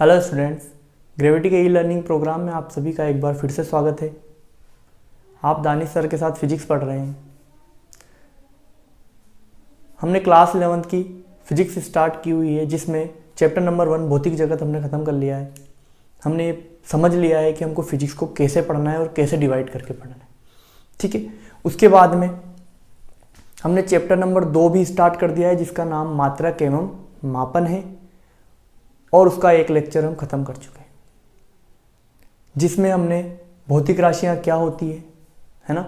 Hello students, gravity के e learning programme में आप सभी का एक बार फिर से स्वागत है। आप दानिश सर के साथ फिजिक्स पढ़ रहे हैं। हमने क्लास 11th की फिजिक्स स्टार्ट की हुई है, जिसमें चैप्टर नंबर 1 भौतिक जगत हमने ख़त्म कर लिया है। हमने समझ लिया है कि हमको फिजिक्स को कैसे पढ़ना है और कैसे डिवाइड करके पढ़ना है। ठीक है, उसके बाद में हमने चैप्टर नंबर 2 भी स्टार्ट कर दिया है, जिसका नाम मात्रक एवं मापन है, और उसका एक लेक्चर हम ख़त्म कर चुके हैं, जिसमें हमने भौतिक राशियाँ क्या होती है ना,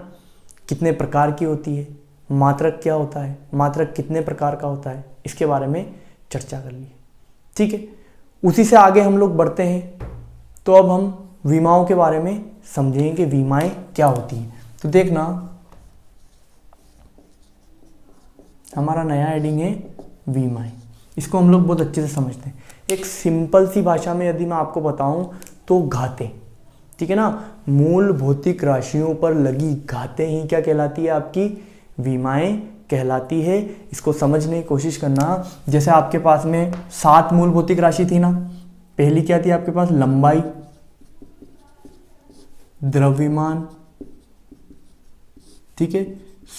कितने प्रकार की होती है, मात्रक क्या होता है, मात्रक कितने प्रकार का होता है, इसके बारे में चर्चा कर ली। ठीक है, उसी से आगे हम लोग बढ़ते हैं। तो अब हम विमाओं के बारे में समझेंगे कि विमाएँ क्या होती हैं। तो देखना, हमारा नया हेडिंग है विमाएँ। इसको हम लोग बहुत अच्छे से समझते हैं। एक सिंपल सी भाषा में यदि मैं आपको बताऊं तो घातें, ठीक है ना, मूल भौतिक राशियों पर लगी घातें ही क्या कहलाती है, आपकी विमाएँ कहलाती है। इसको समझने की कोशिश करना। जैसे आपके पास में 7 मूल भौतिक राशि थी ना। पहली क्या थी आपके पास, लंबाई, द्रव्यमान, ठीक है,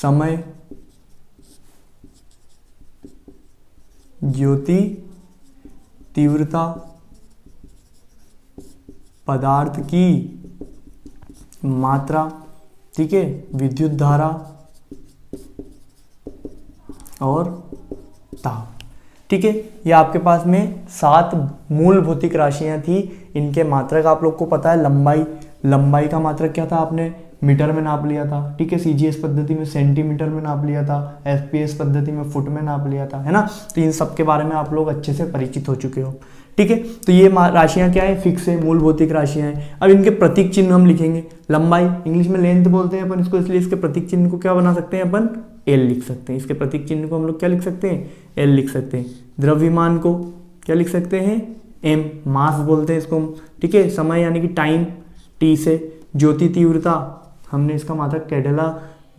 समय, ज्योति, तीव्रता, पदार्थ की मात्रा, ठीक है, विद्युत धारा और ताप। ठीक है, ये आपके पास में 7 मूल भौतिक राशियां थी। इनके मात्रक आप लोग को पता है। लंबाई का मात्रक क्या था, आपने मीटर में नाप लिया था। ठीक है, सीजीएस पद्धति में सेंटीमीटर में नाप लिया था, एफपीएस पद्धति में फुट में नाप लिया था, है ना। तो इन सब के बारे में आप लोग अच्छे से परिचित हो चुके हो। ठीक है, तो ये राशियां क्या है, फिक्स है, मूल भौतिक राशियां हैं। अब इनके प्रतीक चिन्ह हम लिखेंगे। लंबाई इंग्लिश में लेंथ बोलते हैं अपन इसको, इसलिए इसके प्रतीक चिन्ह को क्या बना सकते हैं अपन, एल लिख सकते हैं। इसके प्रतीक चिन्ह को हम लोग क्या लिख सकते हैं, एल लिख सकते हैं। द्रव्यमान को क्या लिख सकते हैं, एम, मास बोलते हैं इसको हम। ठीक है, समय यानी कि टाइम, टी से। ज्योति तीव्रता, हमने इसका मात्रक कैडेला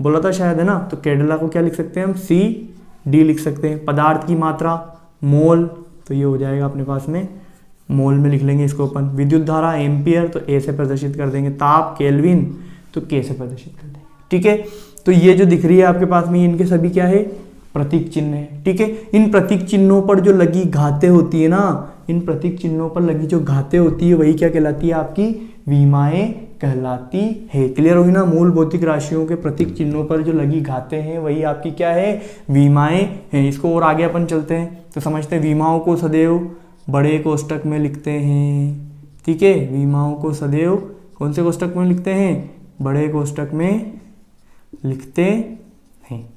बोला था शायद, है ना, तो कैडेला को क्या लिख सकते हैं हम, सी डी लिख सकते हैं। पदार्थ की मात्रा, मोल, तो ये हो जाएगा अपने पास में, मोल में लिख लेंगे इसको अपन। विद्युत धारा, एम्पियर, तो ए से प्रदर्शित कर देंगे। ताप, केल्विन, तो के से प्रदर्शित कर देंगे। ठीक है, तो ये जो दिख रही है आपके पास में, इनके सभी क्या है, प्रतीक चिन्ह है। ठीक है, इन प्रतीक चिन्हों पर जो लगी घातें होती है ना, इन प्रतीक चिन्हों पर लगी जो घातें होती है, वही क्या कहलाती है, आपकी विमाएँ कहलाती है। क्लियर होगी ना। मूल भौतिक राशियों के प्रतीक चिन्हों पर जो लगी घातें हैं, वही आपकी क्या है, विमाएँ हैं। इसको और आगे अपन चलते हैं तो समझते हैं। विमाओं को सदैव बड़े कोष्टक में लिखते हैं। ठीक है, विमाओं को सदैव कौन से कोष्टक में लिखते हैं, बड़े कोष्टक में लिखते हैं।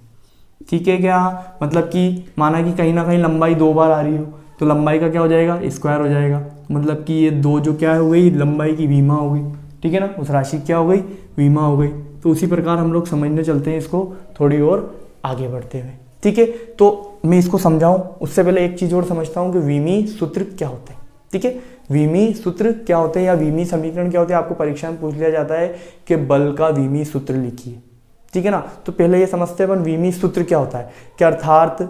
ठीक है, क्या मतलब कि माना कि कहीं ना कहीं लंबाई 2 बार आ रही हो, तो लंबाई का क्या हो जाएगा, स्क्वायर हो जाएगा। मतलब कि ये 2 जो क्या हो गई, लंबाई की विमा हो गई। ठीक है ना, उस राशि क्या हो गई, विमा हो गई। तो उसी प्रकार हम लोग समझने चलते हैं इसको थोड़ी और आगे बढ़ते हुए। ठीक है, तो मैं इसको समझाऊं उससे पहले एक चीज और समझता हूं कि विमी सूत्र क्या होते हैं। ठीक है, विमी सूत्र क्या होते हैं या विमी समीकरण क्या होते हैं, आपको परीक्षा में पूछ लिया जाता है कि बल का विमी सूत्र लिखिए। ठीक है ना, तो पहले ये समझते हैं विमी सूत्र क्या होता है। क्या अर्थात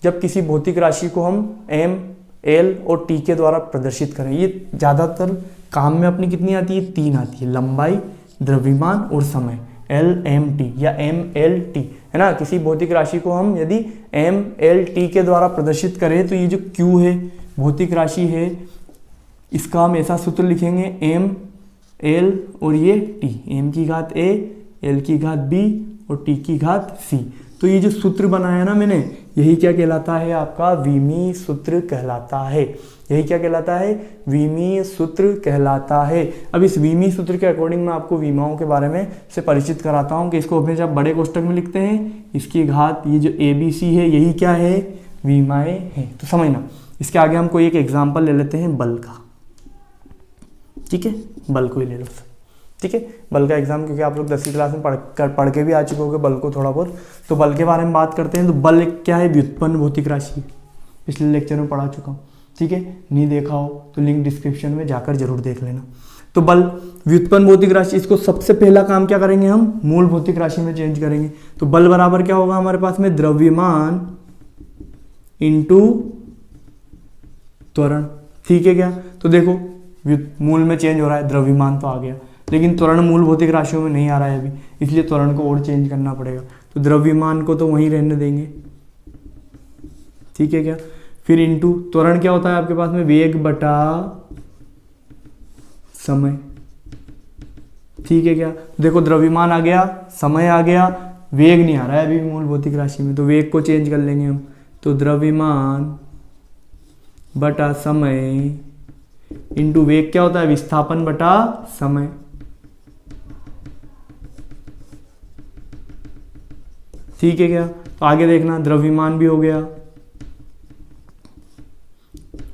जब किसी भौतिक राशि को हम एम, एल और टी के द्वारा प्रदर्शित करें, ये ज्यादातर काम में अपनी कितनी आती है, 3 आती है, लंबाई, द्रव्यमान और समय, एल एम टी या एम एल टी, है ना। किसी भौतिक राशि को हम यदि एम एल टी के द्वारा प्रदर्शित करें, तो ये जो क्यू है, भौतिक राशि है, इसका हम ऐसा सूत्र लिखेंगे, एम एल और ये टी, एम की घात ए, एल की घात बी और टी की घात सी। तो ये जो सूत्र बनाया ना मैंने, यही क्या कहलाता है, आपका विमी सूत्र कहलाता है। यही क्या कहलाता है, विमी सूत्र कहलाता है। अब इस विमी सूत्र के अकॉर्डिंग मैं आपको विमाओं के बारे में से परिचित कराता हूँ कि इसको हमेशा बड़े कोष्टक में लिखते हैं। इसकी घात, ये जो ए बी सी है, यही क्या है, विमाएँ हैं। तो समझना, इसके आगे हम कोई एक एग्जाम्पल ले लेते हैं बल का। ठीक है, बल को ही ले लो। ठीक है, बल का एग्जाम, क्योंकि आप लोग 10वीं क्लास में पढ़ के भी आ चुके होंगे बल को थोड़ा बहुत। तो बल के बारे में बात करते हैं। तो बल क्या है, व्युत्पन्न भौतिक राशि। पिछले लेक्चर में पढ़ा चुका हूँ। ठीक है, नहीं देखा हो तो लिंक डिस्क्रिप्शन में जाकर जरूर देख लेना। तो बल व्युत्पन्न भौतिक राशि, इसको सबसे पहला काम क्या करेंगे हम, मूल भौतिक राशि में चेंज करेंगे। तो बल बराबर क्या होगा हमारे पास में, द्रव्यमान इंटू त्वरण। ठीक है क्या। तो देखो मूल में चेंज हो रहा है, द्रव्यमान तो आ गया, लेकिन त्वरण मूल भौतिक राशियों में नहीं आ रहा है अभी, इसलिए त्वरण को और चेंज करना पड़ेगा। तो द्रव्यमान को तो वहीं रहने देंगे, ठीक है क्या। फिर इंटू त्वरण क्या होता है आपके पास में, वेग बटा समय, ठीक है क्या। देखो द्रव्यमान आ गया, समय आ गया, वेग नहीं आ रहा है अभी मूल भौतिक राशि में, तो वेग को चेंज कर लेंगे हम। तो द्रव्यमान बटा समय इंटू वेग क्या होता है, विस्थापन बटा समय, ठीक है क्या। तो आगे देखना, द्रव्यमान भी हो गया,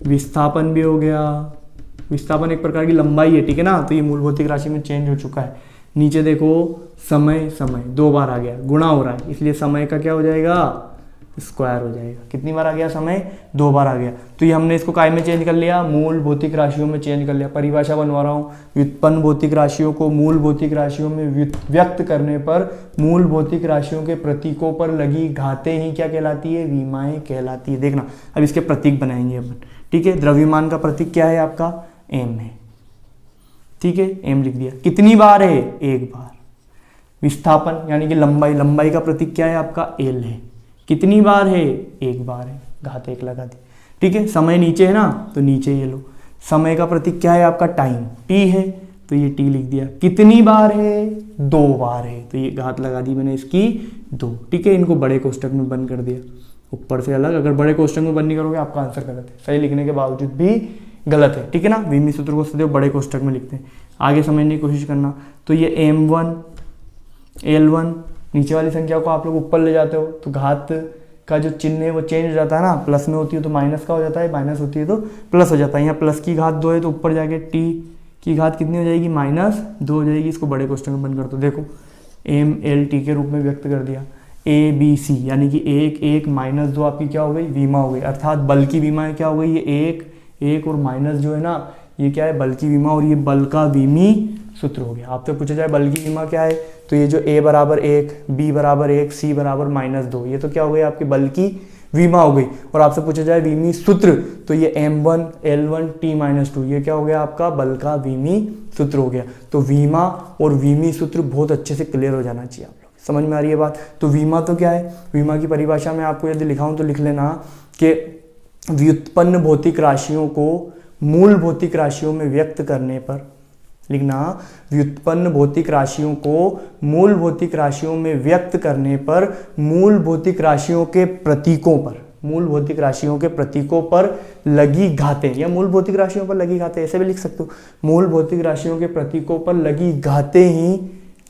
विस्थापन भी हो गया, विस्थापन एक प्रकार की लंबाई है, ठीक है ना। तो ये मूल भौतिक राशि में चेंज हो चुका है। नीचे देखो समय, समय 2 बार आ गया, गुणा हो रहा है, इसलिए समय का क्या हो जाएगा, स्क्वायर हो जाएगा। कितनी बार आ गया समय, 2 बार आ गया। तो ये हमने इसको काय में चेंज कर लिया, मूल भौतिक राशियों में चेंज कर लिया। परिभाषा बनवा रहा हूँ, व्युत्पन्न भौतिक राशियों को मूल भौतिक राशियों में व्यक्त करने पर मूल भौतिक राशियों के प्रतीकों पर लगी घातें ही क्या कहलाती है, विमाएं कहलाती है। देखना अब इसके प्रतीक बनाएंगे अपन, ठीक है। द्रव्यमान का प्रतीक क्या है आपका, एम है, ठीक है, एम लिख दिया। कितनी बार है, 1 बार। विस्थापन यानी कि लंबाई, लंबाई का प्रतीक क्या है आपका, एल है। कितनी बार है, 1 बार है, घात 1 लगा दी, ठीक है। समय नीचे है ना, तो नीचे ये लो। समय का प्रतीक क्या है आपका, टाइम, टी है, तो ये टी लिख दिया। कितनी बार है, 2 बार है, तो ये घात लगा दी मैंने इसकी 2, ठीक है। इनको बड़े कोष्टक में बंद कर दिया, ऊपर से अलग। अगर बड़े कोष्टक में बंद नहीं करोगे आपका आंसर गलत है, सही लिखने के बावजूद भी गलत है, ठीक है ना। विमी सूत्र को सदैव बड़े कोष्टक में लिखते हैं। आगे समझने की कोशिश करना। तो ये m1 L1, नीचे वाली संख्या को आप लोग ऊपर ले जाते हो तो घात का जो चिन्ह है वो चेंज हो जाता है ना, प्लस में होती है तो माइनस का हो जाता है, माइनस होती है तो प्लस हो जाता है। यहाँ प्लस की घात 2 है तो ऊपर जाके टी की घात कितनी हो जाएगी, -2 हो जाएगी। इसको बड़े कोष्टक में बंद कर दो। देखो MLT के रूप में व्यक्त कर दिया। ABC यानी कि 1 -2 आपकी क्या हो गई, विमा हो गई, अर्थात बल की विमा क्या हो गई, ये 1 और माइनस जो है ना, ये क्या है, बल की विमा, और ये बल का विमी सूत्र हो गया। आपसे पूछा जाए बल की विमा क्या है, तो ये जो A बराबर 1, B बराबर 1, C बराबर -2, ये तो क्या हो गई आपकी बल की विमा हो गई। और आपसे पूछा जाए विमी सूत्र, तो ये M1 L1 T-2, ये क्या हो गया आपका बल का विमी सूत्र हो गया। तो विमा और विमी सूत्र बहुत अच्छे से क्लियर हो जाना चाहिए, आप लोग समझ में आ रही है बात। तो विमा तो क्या है, विमा की परिभाषा में आपको यदि लिखाऊं तो लिख लेना कि व्युत्पन्न भौतिक राशियों को मूल भौतिक राशियों में व्यक्त करने पर, लिखना व्युत्पन्न भौतिक राशियों को मूल भौतिक राशियों में व्यक्त करने पर मूल भौतिक राशियों के प्रतीकों पर, मूल भौतिक राशियों के प्रतीकों पर लगी घातें, या मूल भौतिक राशियों पर लगी घातें ऐसे भी लिख सकते हो। मूल भौतिक राशियों के प्रतीकों पर लगी घातें ही,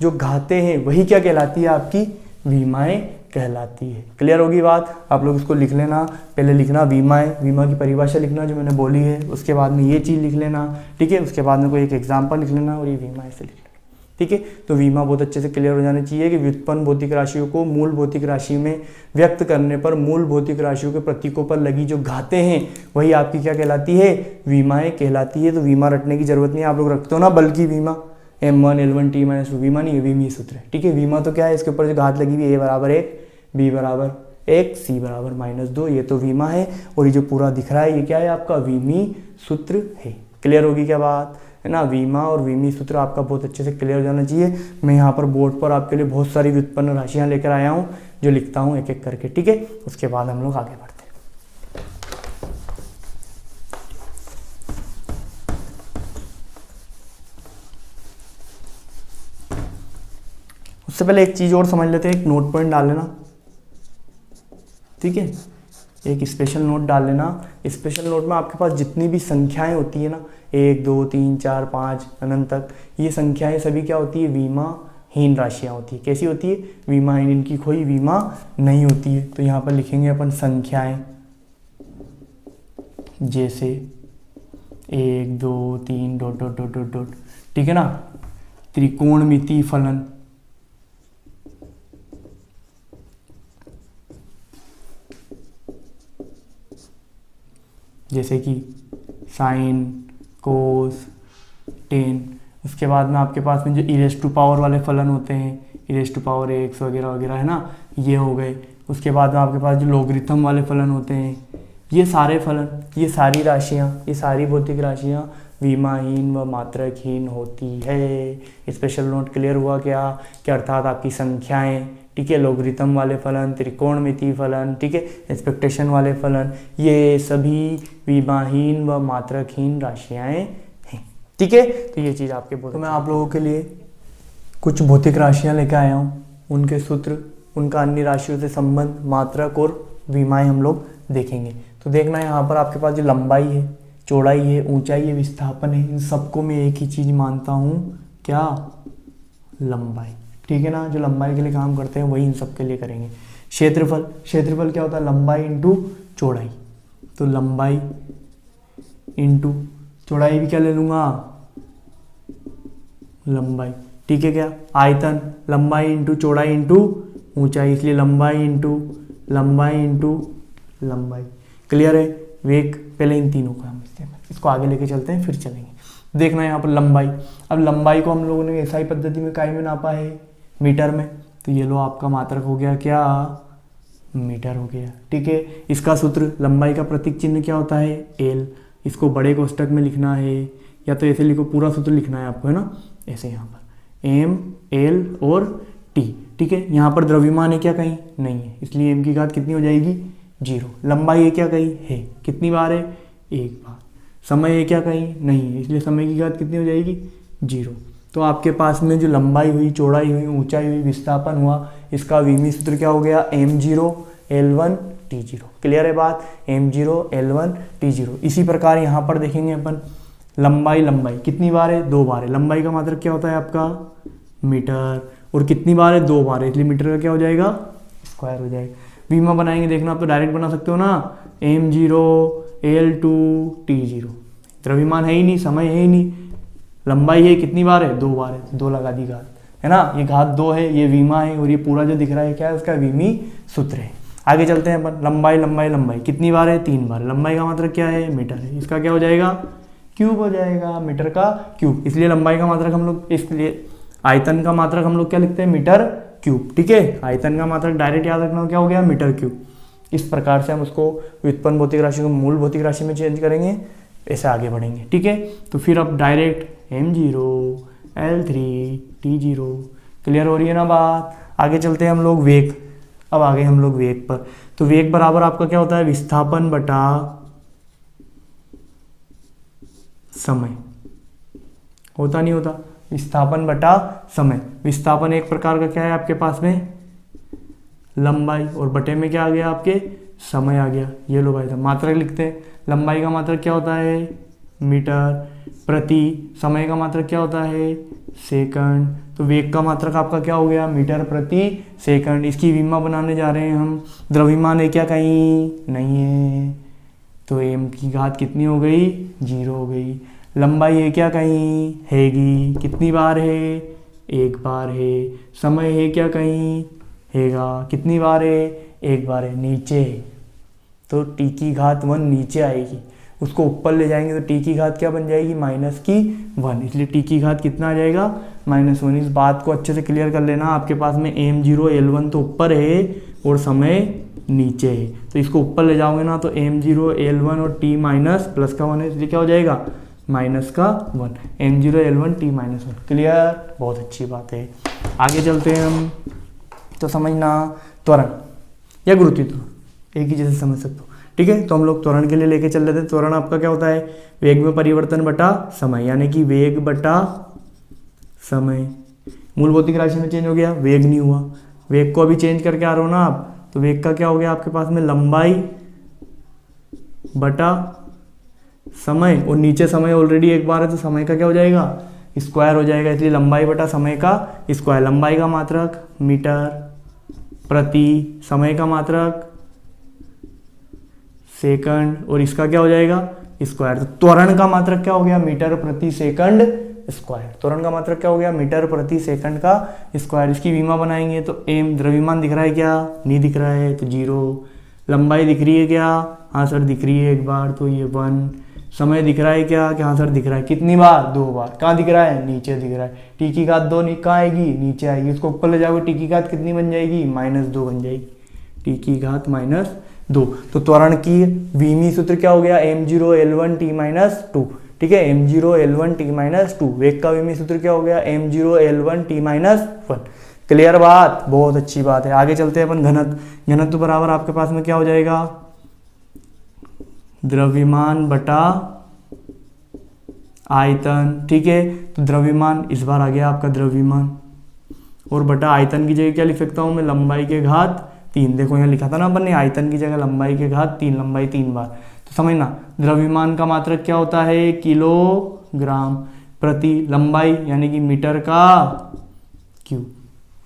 जो घातें हैं वही क्या कहलाती है, आपकी विमाएं कहलाती है। क्लियर होगी बात। आप लोग इसको लिख लेना, पहले लिखना विमाएं, विमा की परिभाषा लिखना जो मैंने बोली है, उसके बाद में ये चीज़ लिख लेना, ठीक है। उसके बाद में कोई एक एग्जाम्पल लिख लेना और ये विमा ऐसे लिख लेना, ठीक है। तो विमा बहुत अच्छे से क्लियर हो जाना चाहिए कि व्युत्पन्न भौतिक राशियों को मूल भौतिक राशि में व्यक्त करने पर मूल भौतिक राशियों के प्रतीकों पर लगी जो घातें हैं वही आपकी क्या कहलाती है, विमाएं कहलाती है। तो विमा रटने की जरूरत नहीं है, आप लोग रखते हो ना बल की विमा, M1 L1 T-2, विमा नहीं है, विमी सूत्र है, ठीक है। विमा तो क्या है, इसके ऊपर जो घात लगी हुई A बराबर 1, B बराबर 1, C बराबर -2, ये तो विमा है। और ये जो पूरा दिख रहा है ये क्या है आपका विमी सूत्र है। क्लियर होगी क्या बात, है ना। विमा और विमी सूत्र आपका बहुत अच्छे से क्लियर हो जाना चाहिए। मैं यहाँ पर बोर्ड पर आपके लिए बहुत सारी व्युत्पन्न राशियाँ लेकर आया हूँ जो लिखता हूँ एक एक करके, ठीक है। उसके बाद हम लोग आगे बढ़ते हैं। उससे पहले एक चीज़ और समझ लेते हैं, एक नोट पॉइंट डाल लेना, ठीक है। एक स्पेशल नोट डाल लेना। स्पेशल नोट में आपके पास जितनी भी संख्याएं होती है ना, 1 2 3 4 5 अनंत तक, ये संख्याएं सभी क्या होती है, विमाहीन राशियां होती है। कैसी होती है, विमाहीन, इनकी कोई विमा नहीं होती है। तो यहाँ पर लिखेंगे अपन संख्याएं, जैसे 1 2 3 dot dot dot dot dot, ठीक है ना। त्रिकोणमिति फलन, जैसे कि साइन, कोस, टेन। उसके बाद में आपके पास में जो e⁻ वाले फलन होते हैं, e⁻x वगैरह वगैरह, है ना, ये हो गए। उसके बाद में आपके पास जो लॉगरिथम वाले फलन होते हैं, ये सारे फलन, ये सारी राशियाँ, ये सारी भौतिक राशियाँ विमाहीन व मात्रकहीन होती है। स्पेशल नोट क्लियर हुआ क्या कि अर्थात आपकी संख्याएं, ठीक है, लोगरिथम वाले फलन, त्रिकोणमितीय फलन, ठीक है, एक्सपेक्टेशन वाले फलन, ये सभी विमाहीन व मात्रकहीन राशियाँ हैं, ठीक है। तो ये चीज़ आपके तो मैं आप लोगों के लिए कुछ भौतिक राशियाँ लेकर आया हूँ, उनके सूत्र, उनका अन्य राशियों से संबंध, मात्रक और विमाएँ हम लोग देखेंगे। तो देखना है यहाँ पर आपके पास जो लंबाई है, चौड़ाई है, ऊंचाई है, विस्थापन है, इन सबको मैं एक ही चीज़ मानता हूँ, क्या, लंबाई, ठीक है ना। जो लंबाई के लिए काम करते हैं वही इन सब के लिए करेंगे। क्षेत्रफल, क्षेत्रफल क्या होता है, लंबाई इंटू चौड़ाई, तो लंबाई इंटू चौड़ाई भी क्या ले लूँगा, लंबाई, ठीक है क्या। आयतन, लंबाई इंटू चौड़ाई इंटू ऊंचाई, इसलिए लंबाई इंटू लंबाई, क्लियर है। वेग, पहले इन तीनों का हम इसको आगे लेके चलते हैं, फिर चलेंगे। देखना है यहाँ पर लंबाई, अब लंबाई को हम लोगों ने एसआई पद्धति में काय में नापा है, मीटर में, तो ये लो आपका मात्रक हो गया क्या, मीटर हो गया, ठीक है। इसका सूत्र, लंबाई का प्रतीक चिन्ह क्या होता है, एल, इसको बड़े कोष्टक में लिखना है, या तो ऐसे लिखो, पूरा सूत्र लिखना है आपको, है ना, ऐसे यहाँ पर एम, एल और टी, ठीक है। यहाँ पर द्रव्यमान है क्या, कहीं नहीं है, इसलिए एम की घात कितनी हो जाएगी, 0। लंबाई है क्या, कहीं है, कितनी बार है, एक बार। समय है क्या, कहीं नहीं है, इसलिए समय की घात कितनी हो जाएगी, 0। तो आपके पास में जो लंबाई हुई, चौड़ाई हुई, ऊंचाई हुई, विस्थापन हुआ, इसका विमी सूत्र क्या हो गया, m0 L1 T0, क्लियर है बात, m0 L1 T0। इसी प्रकार यहाँ पर देखेंगे अपन, लंबाई कितनी बार है, 2 बार है। लंबाई का मात्रक क्या होता है आपका, मीटर, और कितनी बार है, 2 बार है, इसलिए मीटर का क्या हो जाएगा, स्क्वायर हो जाएगा। विमा बनाएंगे, देखना आप तो डायरेक्ट बना सकते हो ना, m0 L2 T0, द्रव्यमान है ही नहीं, समय है ही नहीं, लंबाई है, कितनी बार है, 2 बार है, 2 लगा दी घात, है ना, ये घात 2 है, ये विमा है, और ये पूरा जो दिख रहा है क्या है, उसका विमी सूत्र है। आगे चलते हैं अपन, लंबाई कितनी बार है, 3 बार। लंबाई का मात्रक क्या है, मीटर है, इसका क्या हो जाएगा, क्यूब हो जाएगा, मीटर का क्यूब, इसलिए लंबाई का मात्रक हम लोग, इसलिए आयतन का मात्रक हम लोग क्या लिखते हैं, मीटर क्यूब, ठीक है। आयतन का मात्रक डायरेक्ट याद रखना, क्या हो गया, मीटर क्यूब। इस प्रकार से हम उसको व्युत्पन्न भौतिक राशि को मूल भौतिक राशि में चेंज करेंगे, ऐसे आगे बढ़ेंगे, ठीक है। तो फिर अब direct m0 L3 T0, clear हो रही है ना बात। आगे चलते हैं हम लोग वेग, अब आ गए हम लोग वेग पर। तो वेग बराबर आपका क्या होता है, विस्थापन बटा समय, होता नहीं होता, विस्थापन बटा समय। विस्थापन एक प्रकार का क्या है आपके पास में, लंबाई, और बटे में क्या आ गया आपके, समय आ गया। ये लो भाई साहब, मात्रक लिखते हैं, लंबाई का मात्रक क्या होता है, मीटर प्रति, समय का मात्रक क्या होता है, सेकंड। तो वेग का मात्रक आपका क्या हो गया, मीटर प्रति सेकंड। इसकी विमा बनाने जा रहे हैं हम, द्रव्यमान है क्या, कहीं नहीं है, तो m की घात कितनी हो गई, 0 हो गई। लंबाई है क्या, कहीं हैगी, कितनी बार है, 1 बार है। समय है क्या, कहीं हैगा, कितनी बार है, 1 बार है। नीचे है तो t की घात 1 नीचे आएगी, उसको ऊपर ले जाएंगे तो t की घात क्या बन जाएगी, -1, इसलिए t की घात कितना आ जाएगा, -1। इस बात को अच्छे से क्लियर कर लेना, आपके पास में m0 L1 तो ऊपर है और समय नीचे है, तो इसको ऊपर ले जाओगे ना तो m0 L1 और t माइनस प्लस का 1 है, इसलिए क्या हो जाएगा, -1, m0 L1 t -1, क्लियर, बहुत अच्छी बात है। आगे चलते हैं हम, तो समझना त्वरण या गुरुत्व, एक ही जैसे समझ सकते हो, ठीक है। तो हम लोग त्वरण के लिए लेके चल रहे थे। त्वरण आपका क्या होता है, वेग में परिवर्तन बटा समय, यानी कि वेग बटा समय। मूल भौतिक राशि में चेंज हो गया, वेग नहीं हुआ, वेग को अभी चेंज करके आ रहे हो ना आप, तो वेग का क्या हो गया आपके पास में, लंबाई बटा समय, और नीचे समय ऑलरेडी 1 बार है तो समय का क्या हो जाएगा, स्क्वायर हो जाएगा, इसलिए लंबाई बटा समय का स्क्वायर। लंबाई का मात्रक मीटर प्रति, समय का मात्रक सेकंड, और इसका क्या हो जाएगा, स्क्वायर। तो त्वरण का मात्रक क्या हो गया, मीटर प्रति सेकंड स्क्वायर। त्वरण का मात्रक क्या हो गया, मीटर प्रति सेकंड का स्क्वायर। इसकी विमा बनाएंगे तो m, द्रव्यमान दिख रहा है क्या, नहीं दिख रहा है तो 0। लंबाई दिख रही है क्या, हाँ सर दिख रही है 1 बार, तो ये 1। समय दिख रहा है क्या, हाँ सर दिख रहा है, कितनी बार, 2 बार। कहाँ दिख रहा है, नीचे दिख रहा है। टी की घात 2 कहाँ आएगी, नीचे आएगी, इसको ऊपर ले जाओगे, टी की घात कितनी बन जाएगी, -2 बन जाएगी, टी की घात 2। तो त्वरण की विमी सूत्र क्या हो गया, m0l1t-2। ठीक है, m0l1t-2। वेग का विमी सूत्र क्या हो गया, m0l1t-1। क्लियर बात, बहुत अच्छी बात है। आगे चलते हैं अपन घनत्व। घनत्व बराबर आपके पास में क्या हो जाएगा, द्रव्यमान बटा आयतन। ठीक है, तो द्रव्यमान इस बार आ गया आपका द्रव्यमान, और बटा आयतन की जगह क्या लिख सकता हूं मैं, लंबाई के घात 3। देखो यहाँ लिखा था ना अपन ने, आयतन की जगह लंबाई के घात 3, लंबाई 3 बार। तो समझना, द्रव्यमान का मात्रक क्या होता है, किलोग्राम प्रति लंबाई, यानी कि मीटर का क्यूब।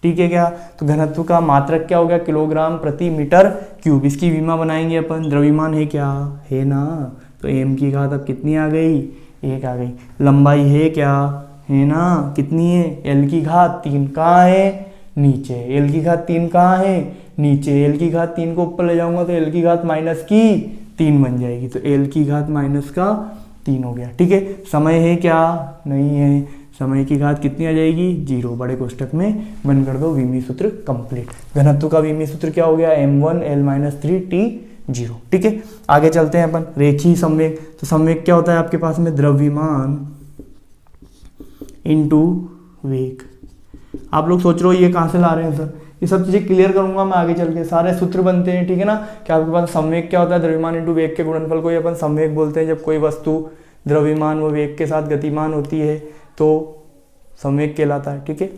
ठीक है क्या, तो घनत्व का मात्रक क्या हो गया, किलोग्राम प्रति मीटर क्यूब। इसकी विमा बनाएंगे अपन, द्रव्यमान है क्या, है ना, तो m की घात अब कितनी आ गई, 1 आ गई। लंबाई है क्या, है ना, कितनी है, l की घात 3। कहाँ है, नीचे। l की घात 3 कहाँ है, नीचे। l की घात 3 को ऊपर ले जाऊंगा तो l की घात माइनस की 3 बन जाएगी, तो l की घात माइनस का 3 हो गया। ठीक है, समय है क्या, नहीं है, समय की घात कितनी आ जाएगी, 0। बड़े कोष्टक में बंद कर दो, विमी सूत्र कंप्लीट। घनत्व का विमी सूत्र क्या हो गया, m1l-3t0। ठीक है, आगे चलते हैं अपन, रेखीय संवेग। तो संवेग क्या होता है आपके पास में, द्रव्यमान इनटू वेग। आप लोग सोच रहे हो ये कहाँ से ला रहे हैं सर, ये सब चीजें क्लियर करूंगा मैं आगे चल के, सारे सूत्र बनते हैं। ठीक है ना, कि आपके पास संवेग क्या होता है, द्रव्यमान इनटू वेग के गुणनफल को ही अपन संवेग बोलते हैं। जब कोई वस्तु द्रव्यमान व वेग के साथ गतिमान होती है तो संवेग कहलाता है। ठीक है,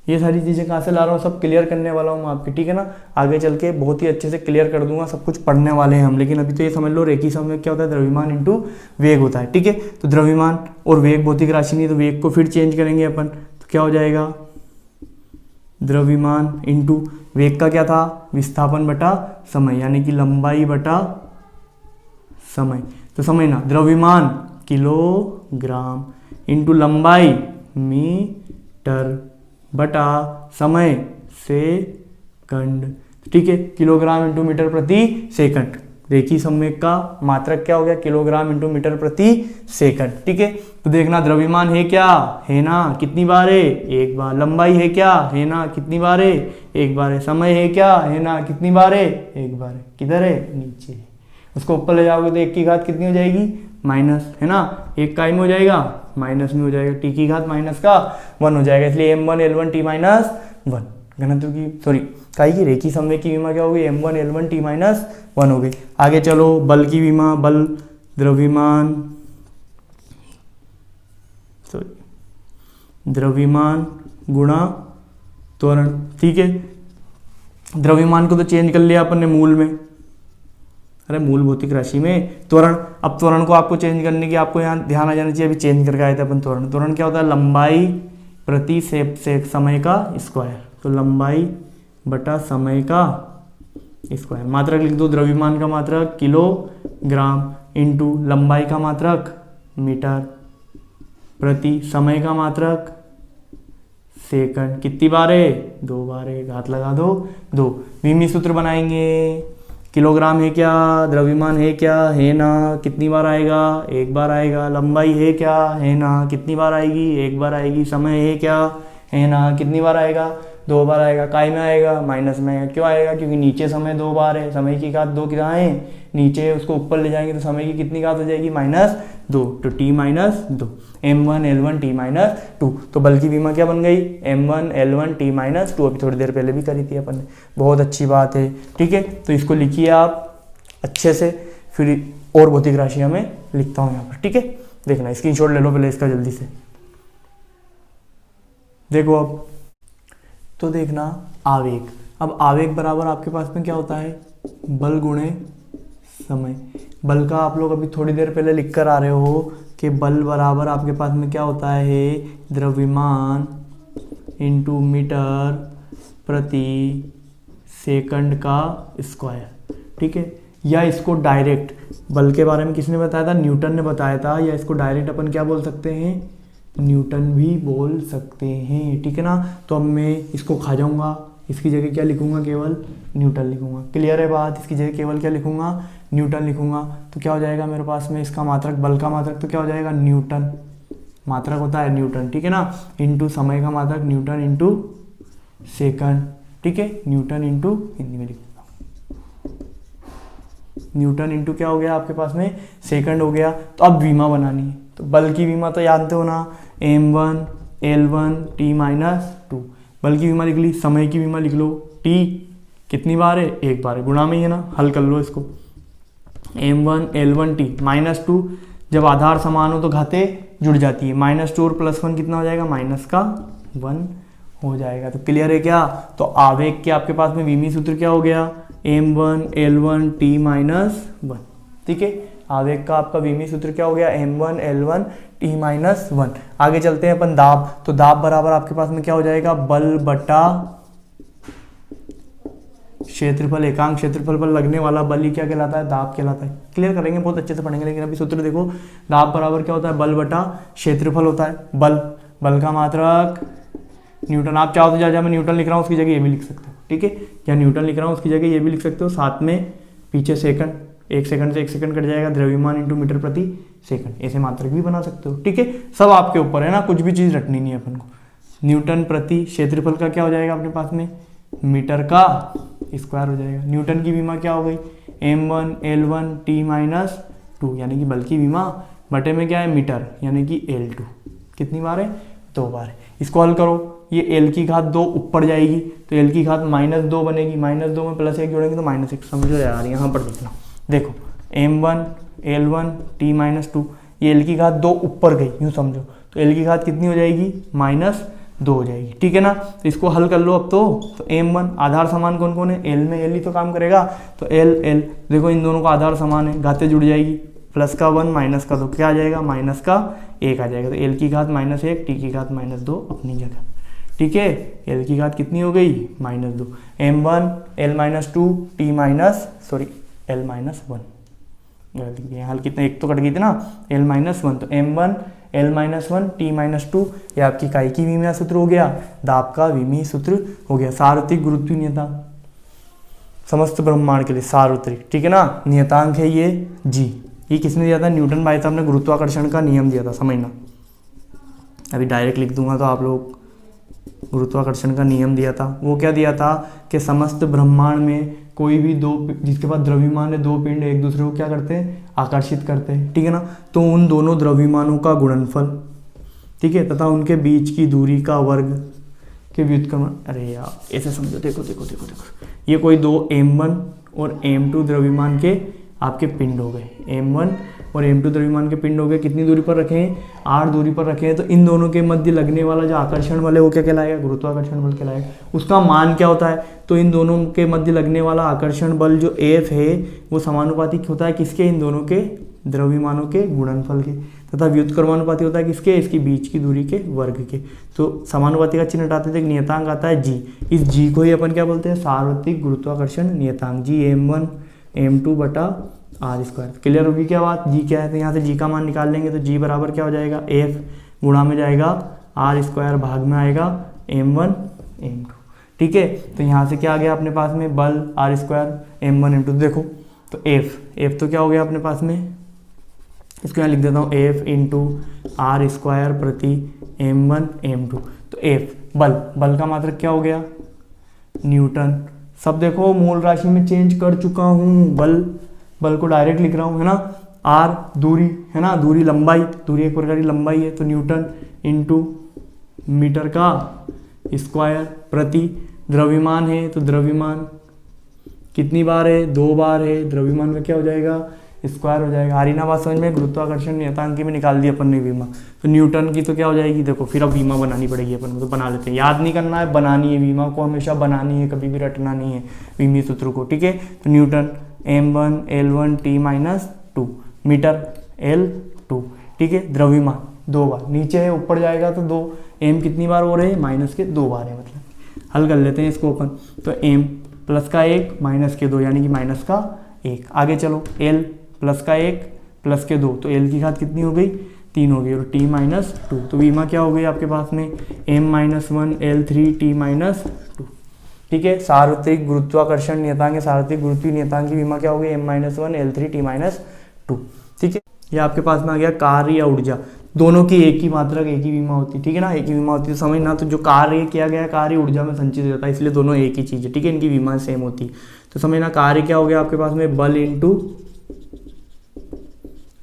ये सारी चीजें कहाँ से ला रहा हूँ, सब क्लियर करने वाला हूँ मैं आपके। ठीक है ना, आगे चल के बहुत ही अच्छे से क्लियर कर दूंगा, सब कुछ पढ़ने वाले हैं हम। लेकिन अभी तो ये समझ लो, रेखीय संवेग क्या होता है, द्रव्यमान इनटू वेग होता है। ठीक है, तो द्रव्यमान और वेग भौतिक राशि नहीं, तो वेग को फिर चेंज करेंगे अपन, तो क्या हो जाएगा, द्रव्यमान इनटू वेग का क्या था, विस्थापन बटा समय, यानी कि लंबाई बटा समय। तो समझना, द्रव्यमान किलोग्राम इनटू लंबाई मीटर बटा समय सेकंड। ठीक है, किलोग्राम इंटू मीटर प्रति सेकंड। रेखीय संवेग का मात्रक क्या हो गया, किलोग्राम इंटू मीटर प्रति सेकंड। ठीक है, तो देखना, द्रव्यमान है क्या, है ना, कितनी बार है, 1 बार। लंबाई है क्या, है ना, कितनी बार है, 1 बार है। समय है क्या, है ना, कितनी बार है, 1 बार है। किधर है, नीचे है। उसको ऊपर ले जाओगे तो 1 की घात कितनी हो जाएगी, माइनस, है ना, 1 का में हो जाएगा, माइनस में हो जाएगा, t की घात माइनस का 1 हो जाएगा, इसलिए m1l1t-1। घनत्व की सॉरी काई की रेखीय संवेग की विमा क्या होगी, m1l1t-1 हो गई। आगे चलो, बल की विमा, बल द्रव्यमान द्रव्यमान गुणा त्वरण। ठीक है, द्रव्यमान को तो चेंज कर लिया अपन ने मूल में, अरे मूल भौतिक राशि में त्वरण। अब त्वरण को आपको चेंज करने की आपको यहाँ ध्यान आ जाना चाहिए, अभी चेंज करके आए थे अपन त्वरण। त्वरण क्या होता है, लंबाई प्रति समय का स्क्वायर। तो लंबाई बटा समय का स्क्वायर। मात्रक लिख दो, द्रव्यमान का मात्रक किलोग्राम इंटू लंबाई का मात्रक मीटर प्रति समय का मात्रक सेकंड। कितनी बार है, 2 बार है, घात लगा दो 2। विमी सूत्र बनाएंगे, किलोग्राम है क्या, द्रव्यमान है क्या, है ना, कितनी बार आएगा, 1 बार आएगा। लंबाई है क्या, है ना, कितनी बार आएगी, 1 बार आएगी। समय है क्या, है ना, कितनी बार आएगा, 2 बार आएगा। काय में आएगा, माइनस में आएगा। क्यों आएगा, क्योंकि नीचे समय 2 बार है, समय की घात 2 कितना है, नीचे। उसको ऊपर ले जाएंगे तो समय की कितनी घात हो जाएगी, -2, तो t-2, m1l1t-2। तो बल की विमा क्या बन गई, m1l1t-2। अभी थोड़ी देर पहले भी करी थी अपन ने, बहुत अच्छी बात है। ठीक है, तो इसको लिखिए आप अच्छे से, फिर और भौतिक राशियां में लिखता हूं यहाँ पर। ठीक है, देखना, स्क्रीनशॉट ले लो पहले इसका जल्दी से। देखो अब तो देखना, आवेग। अब आवेग बराबर आपके पास में क्या होता है, बल गुणे समय। बल का आप लोग अभी थोड़ी देर पहले लिख कर आ रहे हो कि बल बराबर आपके पास में क्या होता है, द्रव्यमान इंटू मीटर प्रति सेकंड का स्क्वायर। ठीक है, या इसको डायरेक्ट, बल के बारे में किसने बताया था, न्यूटन ने बताया था। या इसको डायरेक्ट अपन क्या बोल सकते हैं, न्यूटन भी बोल सकते हैं। ठीक है ना, तो अब मैं इसको खा जाऊंगा, इसकी जगह क्या लिखूंगा, केवल न्यूटन लिखूंगा। क्लियर है बात, इसकी जगह केवल क्या लिखूंगा, न्यूटन लिखूंगा। तो क्या हो जाएगा मेरे पास में, इसका मात्रक, बल का मात्रक तो क्या हो जाएगा, न्यूटन। मात्रक होता है न्यूटन, ठीक है ना, इंटू समय का मात्रक न्यूटन इंटू सेकंड। ठीक है, न्यूटन इंटू, हिंदी में लिख देता हूँ, न्यूटन इंटू क्या हो गया आपके पास में सेकंड हो गया। तो अब विमा बनानी है, तो बल की विमा तो जानते हो ना, m1 L1 t माइनस 2, बल की विमा लिख ली, समय की विमा लिख लो, t कितनी बार है, एक बार है, गुणा में ही है ना, हल कर लो इसको, m1 L1 t माइनस 2, जब आधार समान हो तो घाते जुड़ जाती है, -2 और +1 कितना हो जाएगा, -1 हो जाएगा। तो क्लियर है क्या। तो आवेग के आपके पास में विमी सूत्र क्या हो गया, m1 L1 t माइनस 1, ठीक है, आवेग का आपका विमी सूत्र क्या हो गया, m1 L1 t माइनस 1। आगे चलते हैं अपन दाब, तो दाब बराबर आपके पास में क्या हो जाएगा, बल बटा क्षेत्रफल, एकांक क्षेत्रफल पर लगने वाला बल ही क्या कहलाता है, दाब कहलाता है। क्लियर करेंगे, बहुत अच्छे से पढ़ेंगे, लेकिन अभी सूत्र देखो, दाब बराबर क्या होता है, बल बटा क्षेत्रफल होता है। बल का मात्रक न्यूटन, आप चाहो तो जहाँ मैं न्यूटन लिख रहा हूँ उसकी जगह ये भी लिख सकते हो, ठीक है, या न्यूटन लिख रहा हूँ उसकी जगह ये भी लिख सकते हो, साथ में पीछे सेकंड, 1 सेकंड से 1 सेकंड कट जाएगा, द्रव्यमान इंटू मीटर प्रति सेकंड, ऐसे मात्रक भी बना सकते हो, ठीक है, सब आपके ऊपर है ना, कुछ भी चीज़ रटनी नहीं है अपन को। न्यूटन प्रति क्षेत्रफल का क्या हो जाएगा अपने पास में, मीटर का स्क्वायर हो जाएगा। न्यूटन की विमा क्या हो गई, m1 L1 t माइनस 2, यानी कि बल की विमा बटे में क्या है, मीटर, यानी कि L2 कितनी बार है, 2 बार है। इसको हल करो, ये L की घात 2 ऊपर जाएगी तो L की घात -2 बनेगी, -2 में +1 जोड़ेंगे तो -1 समझो यार, यहाँ पर देखना, देखो m1 L1 t माइनस 2, ये L की घात 2 ऊपर गई, यूँ समझो, तो L की घात कितनी हो जाएगी, -2 हो जाएगी, ठीक है ना। तो इसको हल कर लो अब तो m1 आधार समान कौन कौन है, L में L ही तो काम करेगा, तो L देखो इन दोनों का आधार समान है, घातें जुड़ जाएगी, प्लस का 1 माइनस का 2 क्या आ जाएगा, माइनस का 1 आ जाएगा, तो L की घात -1 t की घात -2 अपनी जगह, ठीक है, L की घात कितनी हो गई, -2, m1 L-2 t minus L-1, हल कितना, एक तो कट गई थी ना, L-1, तो m1 L-1 t-2, ये आपकी इकाई की विमीय सूत्र हो गया, दाब का विमीय सूत्र हो गया। सार्वत्रिक गुरुत्व नियतांक समस्त ब्रह्मांड के लिए सार्वत्रिक, ठीक है ना, नियतांक है ये g, ये किसने दिया था, न्यूटन भाई साहब ने गुरुत्वाकर्षण का नियम दिया था, समझना, अभी डायरेक्ट लिख दूंगा तो आप लोग, गुरुत्वाकर्षण का नियम दिया था, वो क्या दिया था कि समस्त ब्रह्मांड में कोई भी दो, जिसके पास द्रव्यमान है, 2 पिंड एक दूसरे को क्या करते हैं, आकर्षित करते हैं, ठीक है ना, तो उन दोनों द्रव्यमानों का गुणनफल, ठीक है, तथा उनके बीच की दूरी का वर्ग के व्युत्क्रमण, अरे यार ऐसे समझो, देखो देखो देखो देखो, ये कोई 2 m1 और m2 द्रव्यमान के आपके पिंड हो गए, m1 और m2 द्रव्यमान के पिंड हो गए, कितनी दूरी पर रखे हैं, 8 दूरी पर रखे हैं, तो इन दोनों के मध्य लगने वाला जो आकर्षण बल है वो क्या कहलाएगा, गुरुत्वाकर्षण बल कहलाएगा। उसका मान क्या होता है, तो इन दोनों के मध्य लगने वाला आकर्षण बल जो F है वो समानुपातिक होता है किसके, इन दोनों के द्रव्यमानों के गुणनफल के, तथा व्युत्क्रमानुपाती होता है किसके, इसकी बीच की दूरी के वर्ग के। तो समानुपाती का चिन्ह हटाते थे, नियतांक आता है g, इस g को ही अपन क्या बोलते हैं, सार्वत्रिक गुरुत्वाकर्षण नियतांक, g m1 m2 बटा r स्क्वायर। क्लियर होगी क्या बात, g क्या है, तो यहाँ से g का मान निकाल लेंगे, तो g बराबर क्या हो जाएगा, f गुणा में जाएगा r स्क्वायर, भाग में आएगा m1 m2, ठीक है। तो यहाँ से क्या आ गया अपने पास में, बल r स्क्वायर m1 m2, देखो तो f तो क्या हो गया अपने पास में, इसको यहाँ लिख देता हूँ, f इंटू आर स्क्वायर प्रति m1 m2, तो f बल का मात्रक क्या हो गया, न्यूटन। सब देखो मूल राशि में चेंज कर चुका हूँ, बल को डायरेक्ट लिख रहा हूँ, है ना, r दूरी है ना, दूरी लंबाई, दूरी एक प्रकार की लंबाई है, तो न्यूटन इंटू मीटर का स्क्वायर प्रति द्रव्यमान है, तो द्रव्यमान कितनी बार है, 2 बार है, द्रव्यमान का क्या हो जाएगा, स्क्वायर हो जाएगा। आरीना बात समझ में, गुरुत्वाकर्षण नियतांक में निकाल दी अपन ने विमा, तो न्यूटन की तो क्या हो जाएगी, देखो फिर अब विमा बनानी पड़ेगी अपन को, तो बना लेते हैं, याद नहीं करना है, बनानी है, विमा को हमेशा बनानी है, कभी भी रटना नहीं है विमी सूत्र को, ठीक है। तो Newton m1 L1 t-2 metre L2, ठीक है, द्रव्यमान 2 बार, नीचे है ऊपर जाएगा तो 2, m कितनी बार हो रहे हैं, माइनस के 2 बार है, मतलब हल कर लेते हैं इसको अपन, तो m प्लस का 1 माइनस के 2 यानी कि माइनस का 1, आगे चलो l प्लस का 1 प्लस के 2, तो l की घात कितनी हो गई, 3 हो गई, और t-2, तो विमा क्या हो गई आपके पास में, m-1 L3 t-2, ठीक है। सार्वत्रिक गुरुत्वाकर्षण नियतांक, सार्वत्रिक गुरुत्वीय नियतांक की विमा क्या हो गई, m-1 L3 t-2, ठीक है। ये आपके पास में आ गया कार्य या ऊर्जा, दोनों की एक ही मात्रक एक ही विमा होती है, ठीक है ना, एक ही विमा होती है। तो समझना, तो जो कार्य किया गया कार्य ऊर्जा में संचित हो जाता है, इसलिए दोनों एक ही चीज़ है, ठीक है, इनकी विमा सेम होती है। तो समझना कार्य क्या हो गया आपके पास में, बल इंटू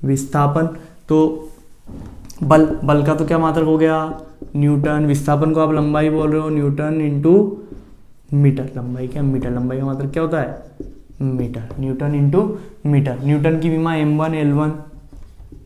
विस्थापन। तो बल का तो क्या मात्रक हो गया, न्यूटन। विस्थापन को आप लंबाई बोल रहे हो, न्यूटन इंटू मीटर। लंबाई क्या, मीटर। लंबाई का मात्रक क्या होता है, metre. Newton into metre. Newton की विमा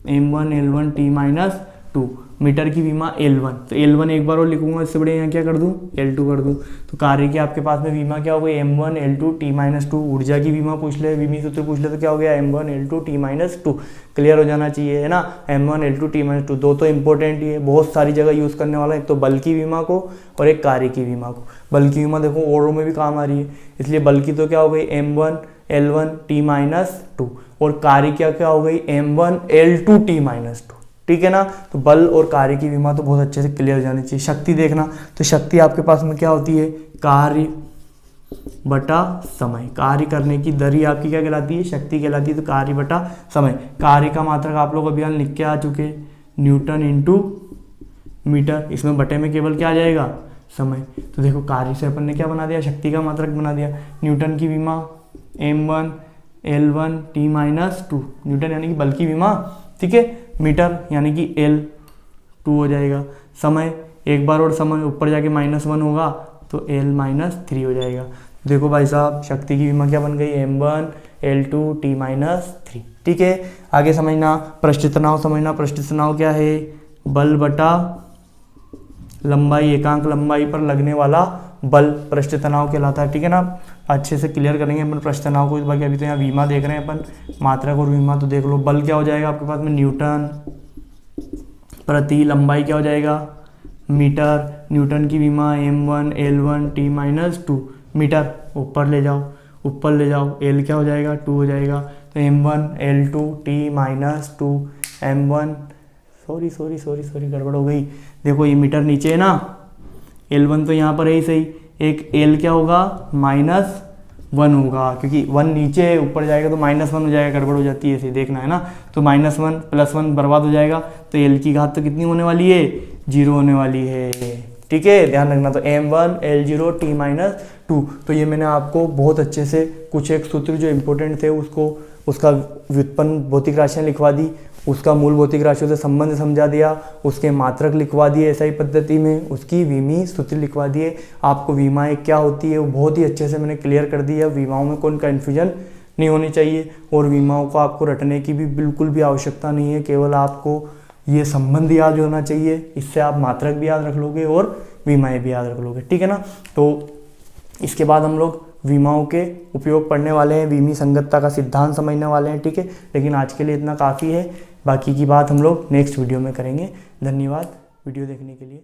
m1 t माइनस 2। मीटर की विमा L1। तो L1 एक बार और लिखूंगा, इससे बड़े यहाँ क्या कर दूँ, L2 कर दूँ। तो कार्य की आपके पास में विमा क्या हो गई, m1 L2 t माइनस 2। ऊर्जा की विमा पूछ ले, विमी सूत्र पूछ ले, तो क्या हो गया, m1 L2 t minus 2। Clear हो जाना चाहिए, है ना, m1 L2 t माइनस 2। दो तो इंपॉर्टेंट ही है, बहुत सारी जगह यूज़ करने वाला है, एक तो बल की विमा को और एक कार्य की विमा को। बल की विमा देखो औरों में भी काम आ रही है, इसलिए बल की तो क्या हो गई, m1 L1 t माइनस 2। और कार्य क्या हो गई, m1 L2 t माइनस 2, ठीक है ना। तो बल और कार्य की विमा तो बहुत अच्छे से क्लियर हो जानी चाहिए। शक्ति देखना, तो शक्ति आपके पास में क्या होती है, कार्य बटा समय। कार्य करने की दर ही आपकी क्या कहलाती है, शक्ति कहलाती है। तो कार्य बटा समय। कार्य का मात्रक आप लोग अभी लिख के आ चुके, न्यूटन इंटू मीटर। इसमें बटे में केवल क्या आ जाएगा, समय। तो देखो कार्य से अपन ने क्या बना दिया, शक्ति का मात्रक बना दिया। न्यूटन की विमा m1 L1 t minus 2। Newton यानी कि बल की विमा, ठीक है। मीटर यानी कि L2 हो जाएगा। समय एक बार और समय ऊपर जाके -1 होगा तो L माइनस 3 हो जाएगा। देखो भाई साहब, शक्ति की विमा क्या बन गई, m1 L2 t माइनस 3, ठीक है। आगे समझना, पृष्ठ तनाव समझना। पृष्ठ तनाव क्या है, बल बटा लंबाई, एकांक लंबाई पर लगने वाला बल पृष्ठ तनाव कहलाता है, ठीक है ना। अच्छे से क्लियर करेंगे अपन पृष्ठ तनाव को। इस बाकी अभी तो यहाँ विमा देख रहे हैं अपन, मात्रक और विमा। तो देख लो, बल क्या हो जाएगा आपके पास में, न्यूटन प्रति लंबाई क्या हो जाएगा, मीटर। न्यूटन की विमा m1 L1 t minus 2। Metre ऊपर ले जाओ, L क्या हो जाएगा, 2 हो जाएगा। तो m1 L2 t minus 2 m1, sorry गड़बड़ हो गई। देखो ये मीटर नीचे है ना, L1 तो यहाँ पर है ही सही, एक L क्या होगा, -1 होगा, क्योंकि 1 नीचे है, ऊपर जाएगा तो -1 हो जाएगा, गड़बड़ हो जाती है, ऐसे देखना है ना। तो -1 + 1 बर्बाद हो जाएगा, तो L की घात तो कितनी होने वाली है, 0 होने वाली है, ठीक है, ध्यान रखना। तो m1 L0 t माइनस 2। तो ये मैंने आपको बहुत अच्छे से कुछ एक सूत्र जो इंपॉर्टेंट थे उसका व्युत्पन्न भौतिक राशियाँ लिखवा दी, उसका मूल भौतिक राशियों से संबंध समझा दिया, उसके मात्रक लिखवा दिए एसआई पद्धति में, उसकी विमी सूत्र लिखवा दिए। आपको विमाएँ क्या होती है वो बहुत ही अच्छे से मैंने क्लियर कर दी है। विमाओं में कोई कन्फ्यूजन नहीं होनी चाहिए, और विमाओं को आपको रटने की भी बिल्कुल भी आवश्यकता नहीं है, केवल आपको ये संबंध याद होना चाहिए। इससे आप मात्रक भी याद रख लोगे और विमाएँ भी याद रख लोगे, ठीक है ना। तो इसके बाद हम लोग विमाओं के उपयोग पढ़ने वाले हैं, विमी संगतता का सिद्धांत समझने वाले हैं, ठीक है। लेकिन आज के लिए इतना काफ़ी है, बाकी की बात हम लोग नेक्स्ट वीडियो में करेंगे। धन्यवाद वीडियो देखने के लिए।